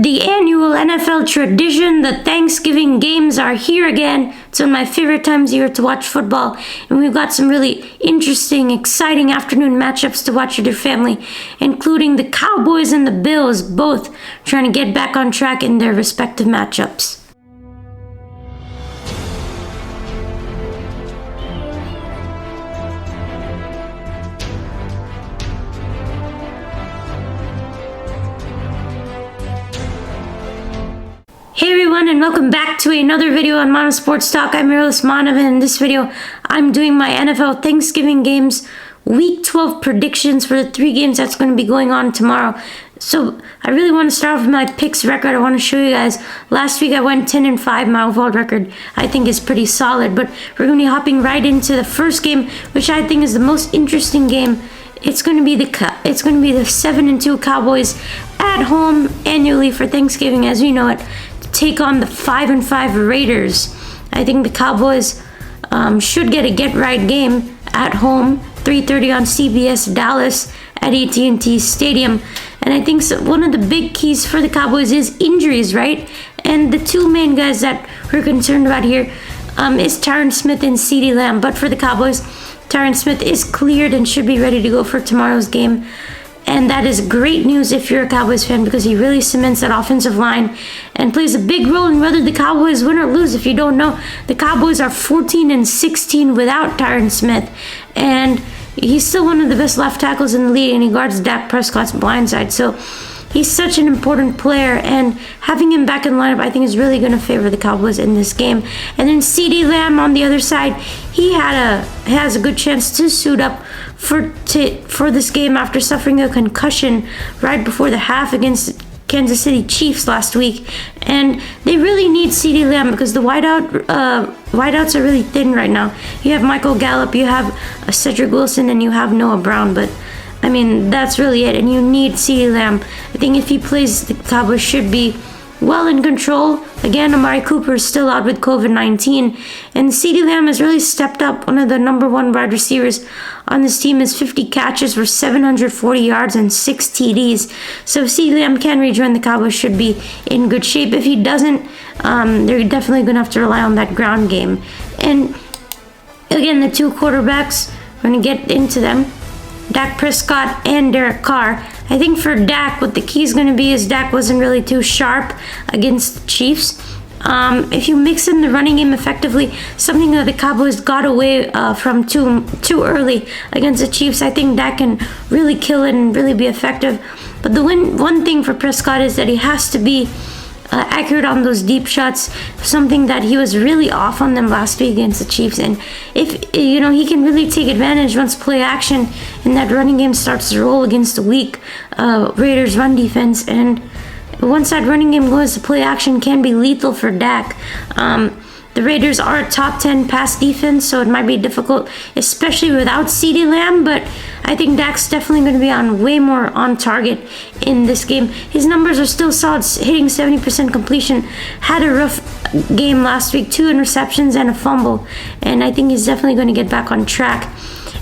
The annual NFL tradition, the Thanksgiving games, are here again. It's one of my favorite times of year to watch football, and we've got some really interesting, exciting afternoon matchups to watch with your family, including the Cowboys and the Bills, both trying to get back on track in their respective matchups. Hey everyone, and welcome back to another video on Manav Sports Talk. I'm your host Manav, and in this video I'm doing my NFL Thanksgiving games Week 12 predictions for the 3 games that's going to be going on tomorrow. So I really want to start off with my picks record. I want to show you guys. Last week I went 10-5. My overall record I think is pretty solid, but we're going to be hopping right into the first game, which I think is the most interesting game. It's going to be the 7-2 Cowboys at home annually for Thanksgiving, as we know it, take on the 5-5 Raiders. I think the Cowboys should get a get-right game at home, 3:30 on CBS Dallas at AT&T Stadium. And I think one of the big keys for the Cowboys is injuries, right? And the two main guys that we're concerned about here is Tyron Smith and CeeDee Lamb. But for the Cowboys, Tyron Smith is cleared and should be ready to go for tomorrow's game. And that is great news if you're a Cowboys fan, because he really cements that offensive line and plays a big role in whether the Cowboys win or lose. If you don't know, the Cowboys are 14-16 without Tyron Smith, and he's still one of the best left tackles in the league, and he guards Dak Prescott's blind side. So he's such an important player, and having him back in the lineup I think is really going to favor the Cowboys in this game. And then CeeDee Lamb on the other side, he has a good chance to suit up for this game after suffering a concussion right before the half against Kansas City Chiefs last week. And they really need CeeDee Lamb because the wideouts are really thin right now. You have Michael Gallup, you have Cedric Wilson, and you have Noah Brown, but I mean, that's really it, and you need CeeDee Lamb. I think if he plays, the Cowboys should be well in control. Again, Amari Cooper is still out with COVID-19, and CeeDee Lamb has really stepped up. One of the number one wide receivers on this team is 50 catches for 740 yards and 6 TDs. So if CeeDee Lamb can rejoin, the Cowboys should be in good shape. If he doesn't, they're definitely going to have to rely on that ground game. And again, the two quarterbacks, we're going to get into them. Dak Prescott and Derek Carr. I think for Dak, what the key is going to be is Dak wasn't really too sharp against the Chiefs. If you mix in the running game effectively, something that the Cowboys got away from too early against the Chiefs, I think Dak can really kill it and really be effective. But the one thing for Prescott is that he has to be accurate on those deep shots, something that he was really off on them last week against the Chiefs. And if he can really take advantage once play action and that running game starts to roll against the weak Raiders run defense, and once that running game goes to play action, can be lethal for Dak. The Raiders are a top 10 pass defense, so it might be difficult, especially without CeeDee Lamb, but I think Dak's definitely going to be way more on target in this game. His numbers are still solid, hitting 70% completion. Had a rough game last week, 2 interceptions and a fumble, and I think he's definitely going to get back on track.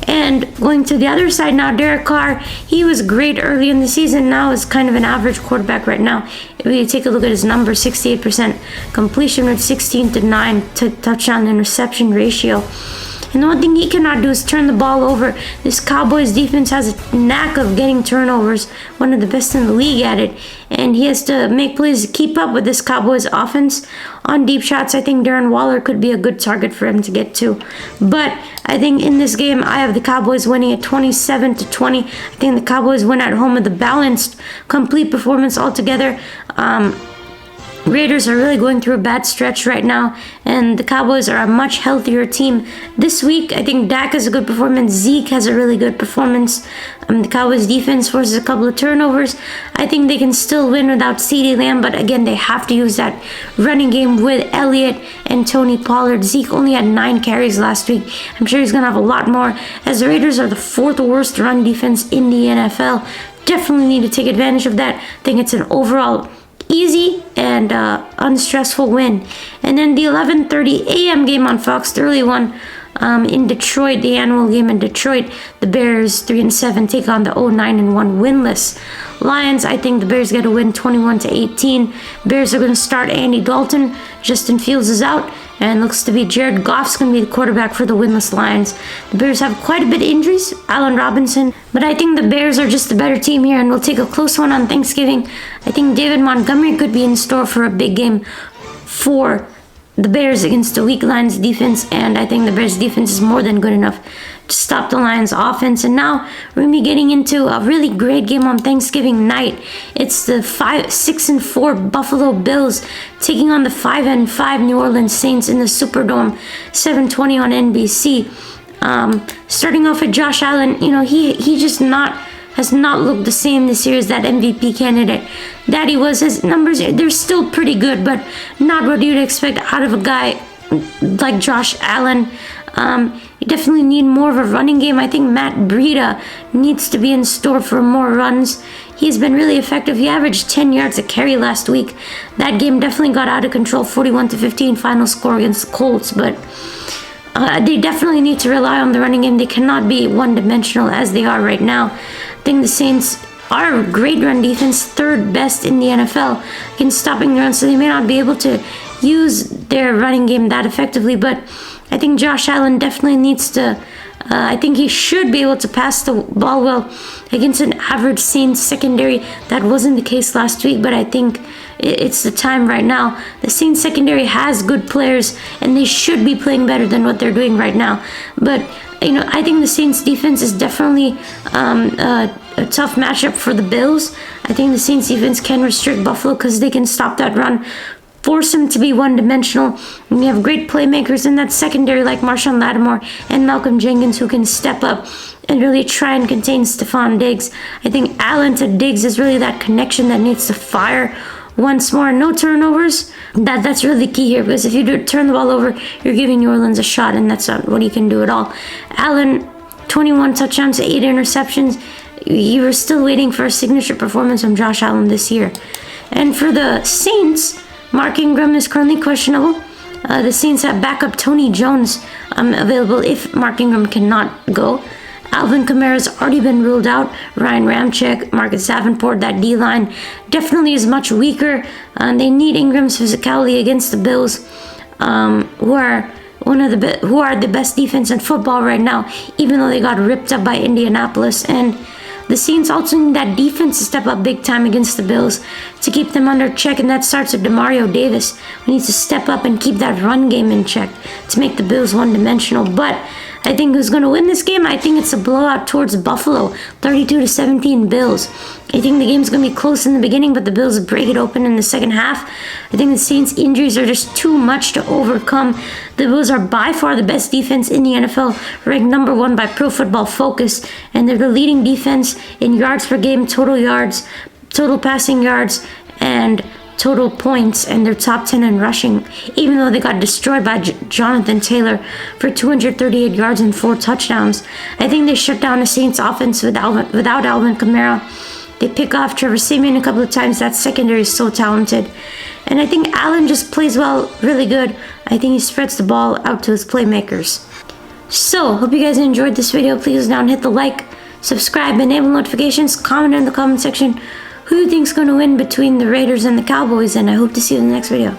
And going to the other side now, Derek Carr, he was great early in the season. Now is kind of an average quarterback right now. If you take a look at his numbers, 68% completion with 16-9 touchdown interception ratio. And the one thing he cannot do is turn the ball over. This Cowboys defense has a knack of getting turnovers, one of the best in the league at it. And he has to make plays to keep up with this Cowboys offense. On deep shots, I think Darren Waller could be a good target for him to get to. But I think in this game, I have the Cowboys winning at 27-20. I think the Cowboys win at home with a balanced, complete performance altogether. Raiders are really going through a bad stretch right now, and the Cowboys are a much healthier team this week. I think Dak has a good performance. Zeke has a really good performance. The Cowboys defense forces a couple of turnovers. I think they can still win without CeeDee Lamb, but again, they have to use that running game with Elliott and Tony Pollard. Zeke only had 9 carries last week. I'm sure he's going to have a lot more, as the Raiders are the 4th worst run defense in the NFL. Definitely need to take advantage of that. I think it's an overall easy and unstressful win. And then the 11:30 a.m. game on Fox, the early one in Detroit, the annual game in Detroit. The Bears 3-7 take on the 0-9-1 winless Lions, I think the Bears get a win 21-18. Bears are going to start Andy Dalton. Justin Fields is out, and looks to be Jared Goff's going to be the quarterback for the winless Lions. The Bears have quite a bit of injuries, Allen Robinson, but I think the Bears are just the better team here, and we'll take a close one on Thanksgiving. I think David Montgomery could be in store for a big game for the Bears against the weak Lions defense, and I think the Bears defense is more than good enough to stop the Lions offense. And now we're going to be getting into a really great game on Thanksgiving night. It's the 6-4 Buffalo Bills taking on the 5-5 New Orleans Saints in the Superdome, 7:20 on NBC. Starting off with Josh Allen, he just has not looked the same this year as that MVP candidate that he was. His numbers, they're still pretty good, but not what you'd expect out of a guy like Josh Allen. You definitely need more of a running game. I think Matt Breida needs to be in store for more runs. He's been really effective. He averaged 10 yards a carry last week. That game definitely got out of control, 41-15 final score against the Colts, but they definitely need to rely on the running game. They cannot be one-dimensional as they are right now. I think the Saints are a great run defense, third best in the NFL in stopping the run, so they may not be able to use their running game that effectively, but I think Josh Allen definitely needs to, I think he should be able to pass the ball well against an average Saints secondary. That wasn't the case last week, but I think it's the time right now. The Saints secondary has good players, and they should be playing better than what they're doing right now. But, I think the Saints defense is definitely a tough matchup for the Bills. I think the Saints defense can restrict Buffalo because they can stop that run, force him to be one-dimensional. And we have great playmakers in that secondary like Marshawn Lattimore and Malcolm Jenkins who can step up and really try and contain Stephon Diggs. I think Allen to Diggs is really that connection that needs to fire once more. No turnovers. That's really key here, because if you do turn the ball over, you're giving New Orleans a shot, and that's not what he can do at all. Allen, 21 touchdowns, 8 interceptions. You were still waiting for a signature performance from Josh Allen this year. And for the Saints, Mark Ingram is currently questionable. The Saints have backup Tony Jones available if Mark Ingram cannot go. Alvin Kamara's already been ruled out. Ryan Ramczyk, Marcus Davenport, that D-line definitely is much weaker. They need Ingram's physicality against the Bills, who are the best defense in football right now, even though they got ripped up by Indianapolis. And the Saints also need that defense to step up big time against the Bills to keep them under check, and that starts with Demario Davis, who needs to step up and keep that run game in check to make the Bills one-dimensional. But I think who's going to win this game? I think it's a blowout towards Buffalo, 32-17 Bills. I think the game's going to be close in the beginning, but the Bills break it open in the second half. I think the Saints' injuries are just too much to overcome. The Bills are by far the best defense in the NFL, ranked number 1 by Pro Football Focus, and they're the leading defense in yards per game, total yards, total passing yards, and total points, and they're top 10 in rushing, even though they got destroyed by Jonathan Taylor for 238 yards and 4 touchdowns. I think they shut down the Saints offense without Alvin Kamara. They pick off Trevor Siemian a couple of times. That secondary is so talented. And I think Allen just plays well, really good. I think he spreads the ball out to his playmakers. So, hope you guys enjoyed this video. Please down hit the like, subscribe, enable notifications, comment in the comment section who you think's going to win between the Raiders and the Cowboys, and I hope to see you in the next video.